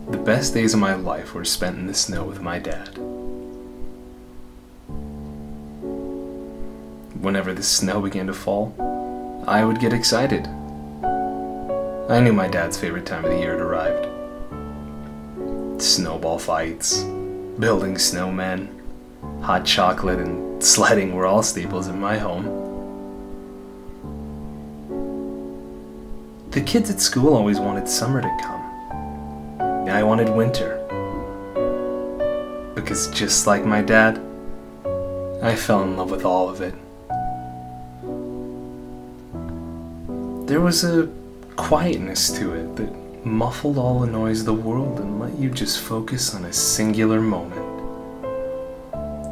The best days of my life were spent in the snow with my dad. Whenever the snow began to fall, I would get excited. I knew my dad's favorite time of the year had arrived. Snowball fights, building snowmen, hot chocolate, and sledding were all staples in my home. The kids at school always wanted summer to come. I wanted winter. Because just like my dad, I fell in love with all of it. There was a quietness to it that muffled all the noise of the world and let you just focus on a singular moment.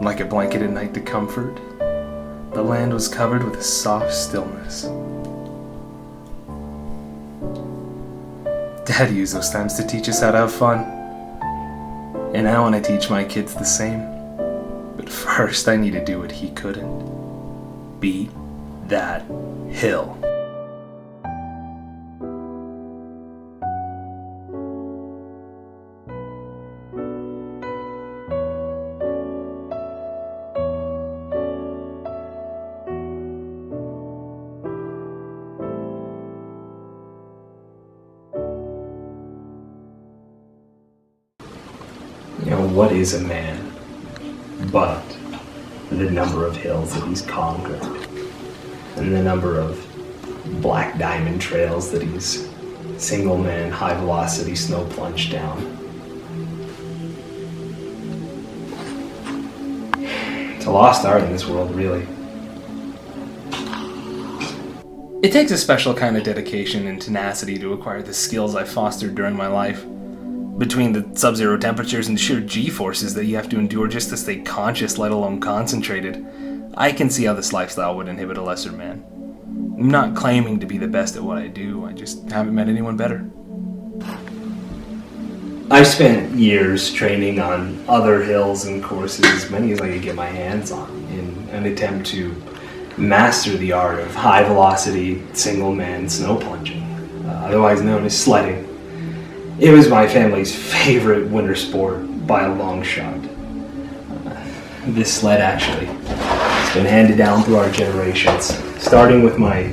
Like a blanket at night to comfort, the land was covered with a soft stillness. Dad used those times to teach us how to have fun. And I want to teach my kids the same. But first I need to do what he couldn't. Beat that hill. What is a man but the number of hills that he's conquered and the number of black diamond trails that he's single man, high velocity snow plunged down? It's a lost art in this world, really. It takes a special kind of dedication and tenacity to acquire the skills I fostered during my life. Between the sub-zero temperatures and the sheer G-forces that you have to endure just to stay conscious, let alone concentrated, I can see how this lifestyle would inhibit a lesser man. I'm not claiming to be the best at what I do, I just haven't met anyone better. I've spent years training on other hills and courses, as many as I could get my hands on, in an attempt to master the art of high-velocity, single-man snow plunging, otherwise known as sledding. It was my family's favorite winter sport by a long shot. This sled actually has been handed down through our generations, starting with my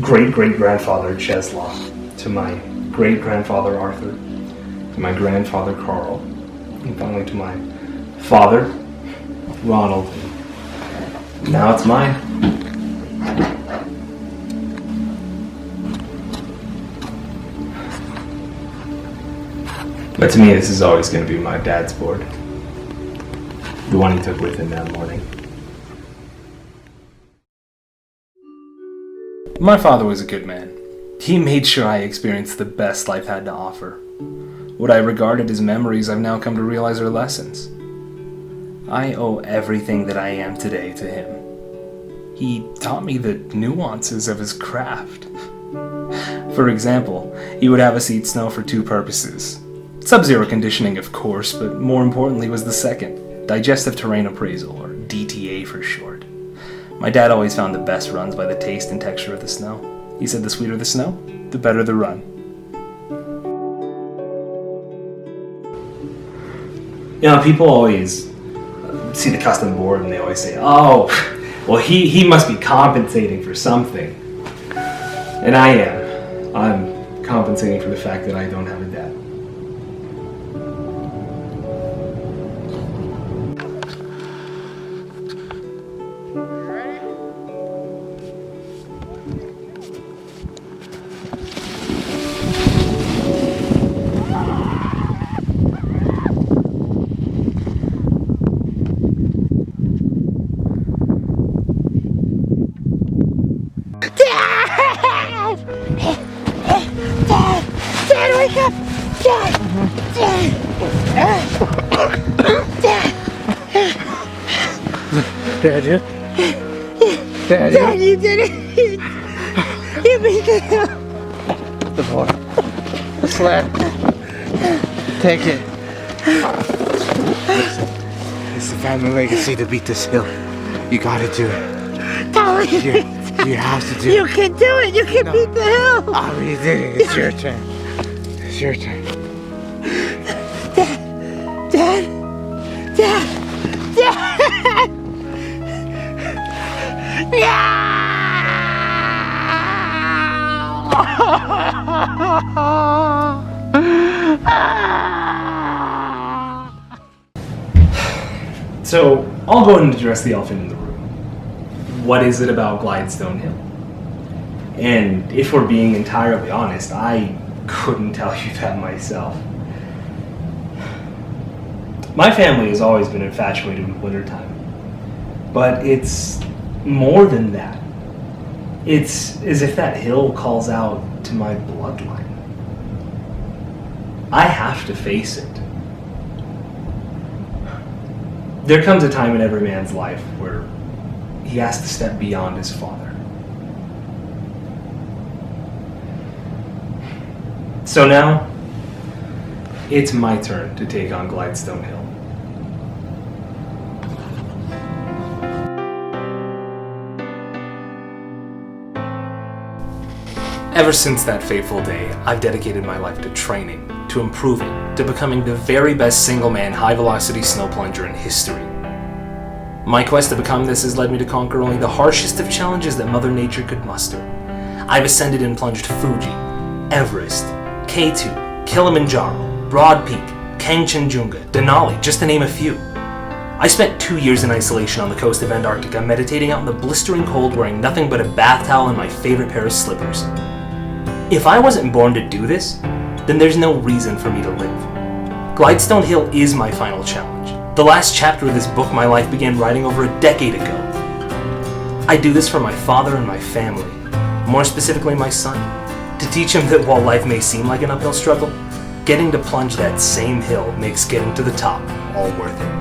great-great-grandfather Cheslaw, to my great-grandfather Arthur, to my grandfather Carl, and finally to my father, Ronald. Now it's mine. But to me, this is always going to be my dad's board. The one he took with him that morning. My father was a good man. He made sure I experienced the best life had to offer. What I regarded as memories I've now come to realize are lessons. I owe everything that I am today to him. He taught me the nuances of his craft. For example, he would have us eat snow for two purposes. Sub-zero conditioning, of course, but more importantly was the second, digestive terrain appraisal, or DTA for short. My dad always found the best runs by the taste and texture of the snow. He said the sweeter the snow, the better the run. You know, people always see the custom board and they always say, oh, well, he must be compensating for something. And I am. I'm compensating for the fact that I don't have a dad. Dad, wake up! Dad! Dad, you? Dad, Dad, you did it! You beat the hill! The board. The sled. Take it. Listen, it's the family legacy to beat this hill. You gotta do it. Tell me You have to do it. You can do it! You can beat the hill! I already did it. It's your turn. It's your turn. Dad! Dad! Dad! So, I'll go ahead and address the elephant in the room. What is it about Glidestone Hill? And if we're being entirely honest, I couldn't tell you that myself. My family has always been infatuated with wintertime. But it's more than that. It's as if that hill calls out to my bloodline. I have to face it. There comes a time in every man's life where he has to step beyond his father. So now, it's my turn to take on Glidestone Hill. Ever since that fateful day, I've dedicated my life to training, to improving, to becoming the very best single-man high-velocity snow plunger in history. My quest to become this has led me to conquer only the harshest of challenges that Mother Nature could muster. I've ascended and plunged Fuji, Everest, K2, Kilimanjaro, Broad Peak, Kangchenjunga, Denali, just to name a few. I spent 2 years in isolation on the coast of Antarctica, meditating out in the blistering cold, wearing nothing but a bath towel and my favorite pair of slippers. If I wasn't born to do this, then there's no reason for me to live. Glidestone Hill is my final challenge. The last chapter of this book my life began writing over a decade ago. I do this for my father and my family, more specifically my son, to teach him that while life may seem like an uphill struggle, getting to plunge that same hill makes getting to the top all worth it.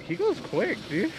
He goes quick, dude.